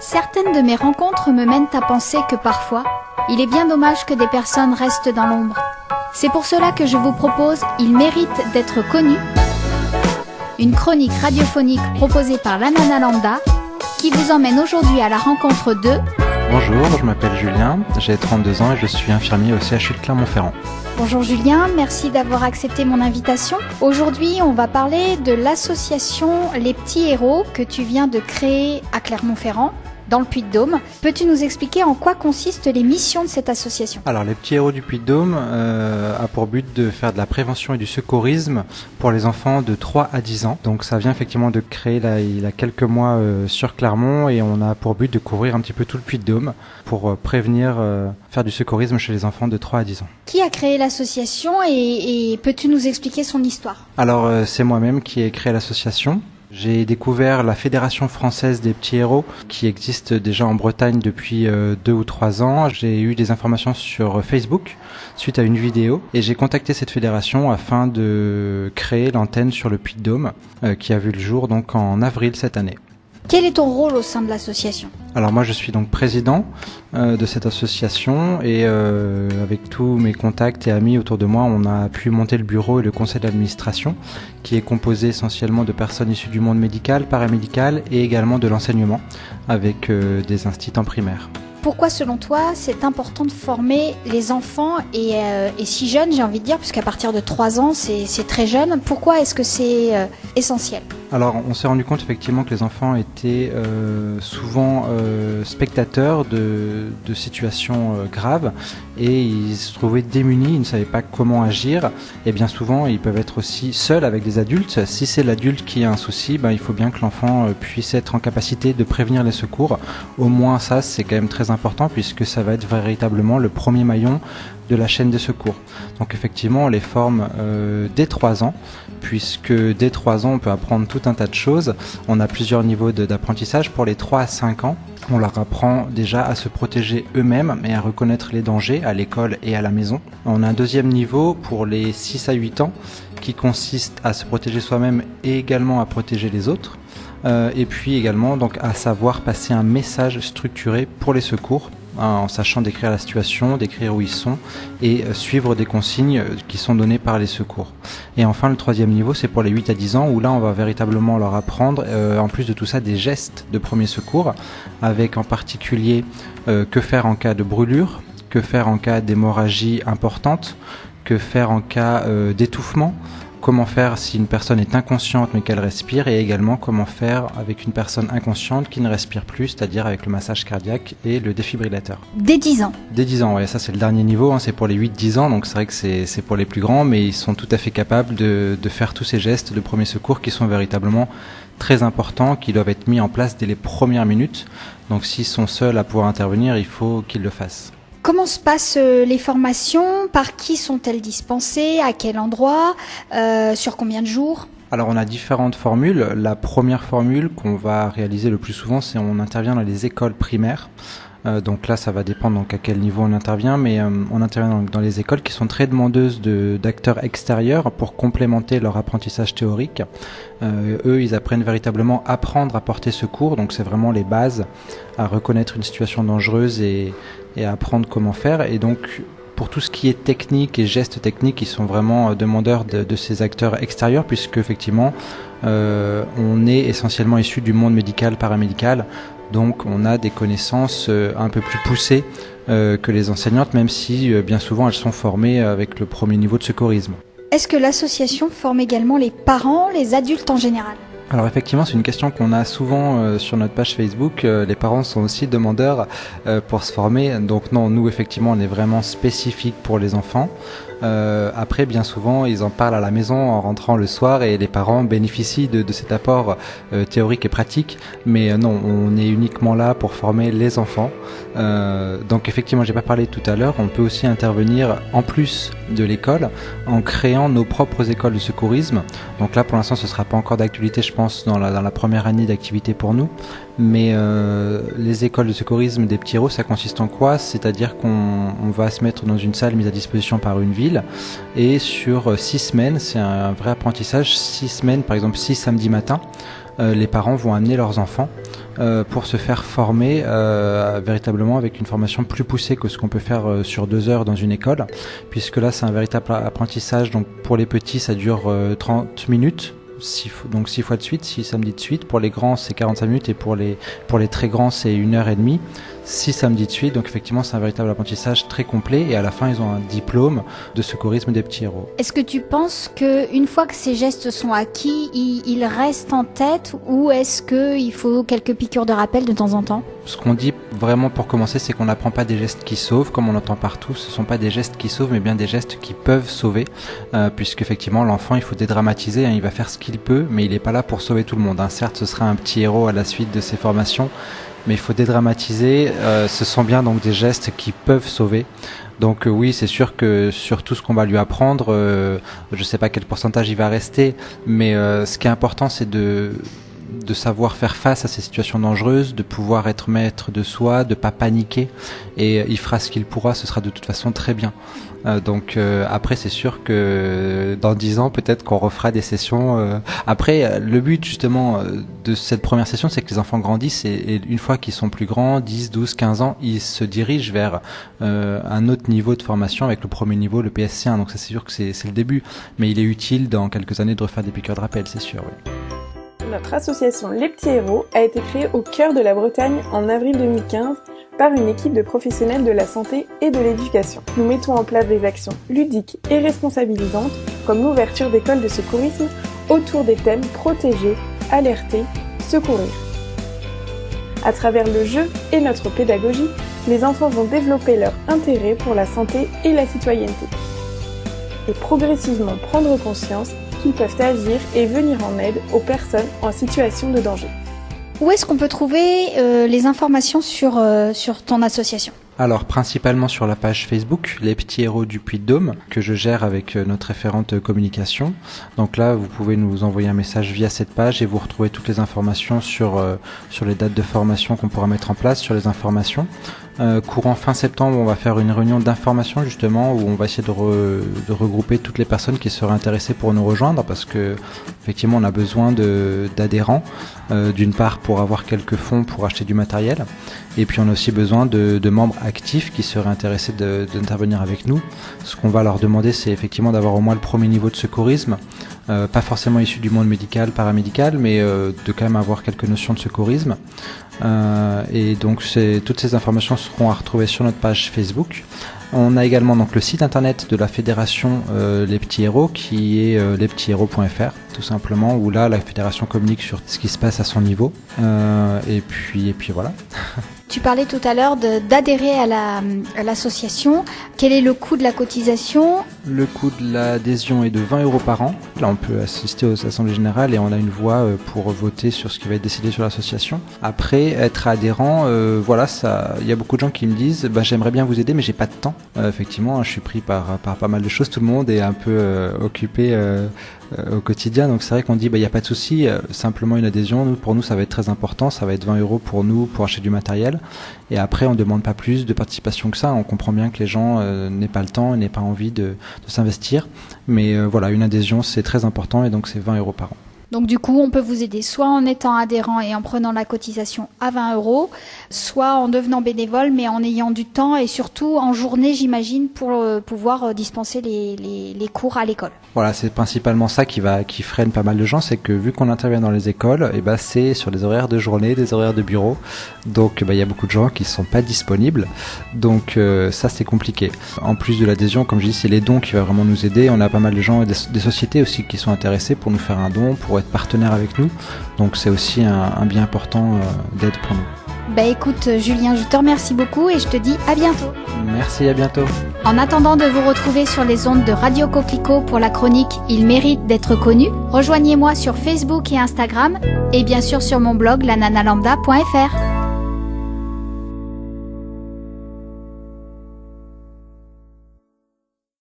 Certaines de mes rencontres me mènent à penser que parfois, il est bien dommage que des personnes restent dans l'ombre. C'est pour cela que je vous propose Il mérite d'être connu, une chronique radiophonique proposée par l'Anana Lambda, qui vous emmène aujourd'hui à la rencontre de... Bonjour, je m'appelle Julien, j'ai 32 ans et je suis infirmier au CHU de Clermont-Ferrand. Bonjour Julien, merci d'avoir accepté mon invitation. Aujourd'hui, on va parler de l'association Les Petits Héros que tu viens de créer à Clermont-Ferrand, dans le Puy-de-Dôme. Peux-tu nous expliquer en quoi consistent les missions de cette association ? Alors, les Petits Héros du Puy-de-Dôme a pour but de faire de la prévention et du secourisme pour les enfants de 3 à 10 ans. Donc ça vient effectivement de créer il y a quelques mois sur Clermont et on a pour but de couvrir un petit peu tout le Puy-de-Dôme pour prévenir, faire du secourisme chez les enfants de 3 à 10 ans. Qui a créé l'association et peux-tu nous expliquer son histoire ? Alors c'est moi-même qui ai créé l'association. J'ai découvert la Fédération française des petits héros qui existe déjà en Bretagne depuis 2 ou 3 ans. J'ai eu des informations sur Facebook suite à une vidéo et j'ai contacté cette fédération afin de créer l'antenne sur le Puy-de-Dôme qui a vu le jour donc en avril cette année. Quel est ton rôle au sein de l'association ? Alors moi je suis donc président de cette association et avec tous mes contacts et amis autour de moi on a pu monter le bureau et le conseil d'administration qui est composé essentiellement de personnes issues du monde médical, paramédical et également de l'enseignement avec des instituts en primaire. Pourquoi, selon toi, c'est important de former les enfants et si jeunes, j'ai envie de dire, puisqu'à partir de 3 ans, c'est très jeune. Pourquoi est-ce que c'est essentiel ? Alors, on s'est rendu compte effectivement que les enfants étaient souvent spectateurs de situations graves et ils se trouvaient démunis, ils ne savaient pas comment agir. Et bien souvent, ils peuvent être aussi seuls avec des adultes. Si c'est l'adulte qui a un souci, il faut bien que l'enfant puisse être en capacité de prévenir les secours. Au moins ça, c'est quand même très important puisque ça va être véritablement le premier maillon de la chaîne de secours. Donc effectivement, on les forme dès 3 ans, puisque dès 3 ans, on peut apprendre tout un tas de choses. On a plusieurs niveaux d'apprentissage. Pour les 3 à 5 ans, on leur apprend déjà à se protéger eux-mêmes et à reconnaître les dangers à l'école et à la maison. On a un deuxième niveau pour les 6 à 8 ans, qui consiste à se protéger soi-même et également à protéger les autres. Et puis également donc à savoir passer un message structuré pour les secours, en sachant décrire la situation, décrire où ils sont et suivre des consignes qui sont données par les secours. Et enfin le troisième niveau c'est pour les 8 à 10 ans où là on va véritablement leur apprendre en plus de tout ça des gestes de premier secours avec en particulier que faire en cas de brûlure, que faire en cas d'hémorragie importante, que faire en cas d'étouffement, comment faire si une personne est inconsciente mais qu'elle respire et également comment faire avec une personne inconsciente qui ne respire plus, c'est-à-dire avec le massage cardiaque et le défibrillateur. Dès 10 ans. Dès 10 ans, ouais, ça c'est le dernier niveau, c'est pour les 8-10 ans, donc c'est vrai que c'est pour les plus grands, mais ils sont tout à fait capables de faire tous ces gestes de premier secours qui sont véritablement très importants, qui doivent être mis en place dès les premières minutes. Donc s'ils sont seuls à pouvoir intervenir, il faut qu'ils le fassent. Comment se passent les formations ? Par qui sont-elles dispensées ? À quel endroit ? Sur combien de jours ? Alors on a différentes formules. La première formule qu'on va réaliser le plus souvent, c'est on intervient dans les écoles primaires. Donc là, ça va dépendre donc à quel niveau on intervient, mais on intervient dans les écoles qui sont très demandeuses d'acteurs extérieurs pour complémenter leur apprentissage théorique. Eux, ils apprennent véritablement à apprendre à porter secours, donc c'est vraiment les bases, à reconnaître une situation dangereuse et à apprendre comment faire. Et donc, pour tout ce qui est technique et gestes techniques, ils sont vraiment demandeurs de ces acteurs extérieurs, puisque effectivement, on est essentiellement issu du monde médical, paramédical. Donc on a des connaissances un peu plus poussées que les enseignantes, même si bien souvent elles sont formées avec le premier niveau de secourisme. Est-ce que l'association forme également les parents, les adultes en général ? Alors effectivement, c'est une question qu'on a souvent sur notre page Facebook. Les parents sont aussi demandeurs pour se former. Donc non, nous effectivement, on est vraiment spécifique pour les enfants. Après, bien souvent, ils en parlent à la maison en rentrant le soir et les parents bénéficient de cet apport théorique et pratique. Mais non, on est uniquement là pour former les enfants. Donc effectivement, j'ai pas parlé tout à l'heure, on peut aussi intervenir en plus de l'école en créant nos propres écoles de secourisme. Donc là, pour l'instant, ce sera pas encore d'actualité, je pense, dans la première année d'activité pour nous. Mais les écoles de secourisme des petits héros, ça consiste en quoi ? C'est-à-dire qu'on va se mettre dans une salle mise à disposition par une ville et sur 6 semaines, c'est un vrai apprentissage, 6 semaines, par exemple 6 samedis matins, les parents vont amener leurs enfants pour se faire former véritablement avec une formation plus poussée que ce qu'on peut faire sur 2 heures dans une école, puisque là c'est un véritable apprentissage. Donc pour les petits ça dure 30 minutes. 6 fois de suite, 6 samedis de suite. Pour les grands, c'est 45 minutes et pour les très grands, c'est 1h30. 6 samedis de suite. Donc effectivement, c'est un véritable apprentissage très complet et à la fin, ils ont un diplôme de secourisme des petits héros. Est-ce que tu penses qu'une fois que ces gestes sont acquis, ils restent en tête ou est-ce qu'il faut quelques piqûres de rappel de temps en temps ? Ce qu'on dit vraiment pour commencer, c'est qu'on n'apprend pas des gestes qui sauvent, comme on l'entend partout. Ce ne sont pas des gestes qui sauvent, mais bien des gestes qui peuvent sauver, puisqu'effectivement, l'enfant, il faut dédramatiser, il va faire ce qu'il peut, mais il n'est pas là pour sauver tout le monde. Certes, ce sera un petit héros à la suite de ses formations, mais il faut dédramatiser. Ce sont bien donc des gestes qui peuvent sauver. Donc oui, c'est sûr que sur tout ce qu'on va lui apprendre, je ne sais pas quel pourcentage il va rester, mais ce qui est important, c'est de savoir faire face à ces situations dangereuses, de pouvoir être maître de soi, de pas paniquer, et il fera ce qu'il pourra, ce sera de toute façon très bien. Donc après c'est sûr que dans 10 ans peut-être qu'on refera des sessions. Après le but justement de cette première session, c'est que les enfants grandissent et une fois qu'ils sont plus grands, 10, 12, 15 ans, ils se dirigent vers un autre niveau de formation avec le premier niveau, le PSC1. Donc ça c'est sûr que c'est le début, mais il est utile dans quelques années de refaire des piqûres de rappel, c'est sûr, oui. Notre association Les Petits Héros a été créée au cœur de la Bretagne en avril 2015 par une équipe de professionnels de la santé et de l'éducation. Nous mettons en place des actions ludiques et responsabilisantes comme l'ouverture d'écoles de secourisme autour des thèmes protéger, alerter, secourir. À travers le jeu et notre pédagogie, les enfants vont développer leur intérêt pour la santé et la citoyenneté et progressivement prendre conscience qu'ils peuvent agir et venir en aide aux personnes en situation de danger. Où est-ce qu'on peut trouver les informations sur ton association ? Alors principalement sur la page Facebook Les Petits Héros du Puy-de-Dôme que je gère avec notre référente communication. Donc là vous pouvez nous envoyer un message via cette page et vous retrouvez toutes les informations sur les dates de formation qu'on pourra mettre en place, sur les informations. Courant fin septembre, on va faire une réunion d'information justement où on va essayer de regrouper toutes les personnes qui seraient intéressées pour nous rejoindre parce que effectivement on a besoin d'adhérents d'une part pour avoir quelques fonds pour acheter du matériel et puis on a aussi besoin de membres actifs qui seraient intéressés d'intervenir avec nous. Ce qu'on va leur demander, c'est effectivement d'avoir au moins le premier niveau de secourisme, pas forcément issu du monde médical, paramédical, mais de quand même avoir quelques notions de secourisme. Et donc toutes ces informations seront à retrouver sur notre page Facebook. On a également donc le site internet de la fédération Les Petits Héros qui est lespetitshéros.fr tout simplement, où là la fédération communique sur ce qui se passe à son niveau. Et puis voilà. Tu parlais tout à l'heure d'adhérer à l'association. Quel est le coût de la cotisation ? Le coût de l'adhésion est de 20 € par an. Là, on peut assister aux assemblées générales et on a une voix pour voter sur ce qui va être décidé sur l'association. Après, être adhérent, il y a beaucoup de gens qui me disent j'aimerais bien vous aider, mais j'ai pas de temps. Effectivement, je suis pris par pas mal de choses. Tout le monde est un peu occupé au quotidien, donc c'est vrai qu'on dit il n'y a pas de souci, simplement une adhésion, pour nous ça va être très important, ça va être 20 € pour nous pour acheter du matériel, et après on ne demande pas plus de participation que ça. On comprend bien que les gens n'aient pas le temps, n'aient pas envie de s'investir, mais voilà, une adhésion c'est très important et donc c'est 20 € par an. Donc du coup, on peut vous aider soit en étant adhérent et en prenant la cotisation à 20 €, soit en devenant bénévole mais en ayant du temps et surtout en journée, j'imagine, pour pouvoir dispenser les cours à l'école. Voilà, c'est principalement ça qui freine pas mal de gens, c'est que vu qu'on intervient dans les écoles, c'est sur des horaires de journée, des horaires de bureau, donc y a beaucoup de gens qui ne sont pas disponibles, donc ça c'est compliqué. En plus de l'adhésion, comme je dis, c'est les dons qui va vraiment nous aider. On a pas mal de gens, des sociétés aussi qui sont intéressées pour nous faire un don, pour être partenaire avec nous, donc c'est aussi un bien important d'aide pour nous. Écoute Julien, je te remercie beaucoup et je te dis à bientôt. Merci, à bientôt. En attendant de vous retrouver sur les ondes de Radio Coquelicot pour la chronique Il mérite d'être connu, rejoignez-moi sur Facebook et Instagram et bien sûr sur mon blog lananalambda.fr.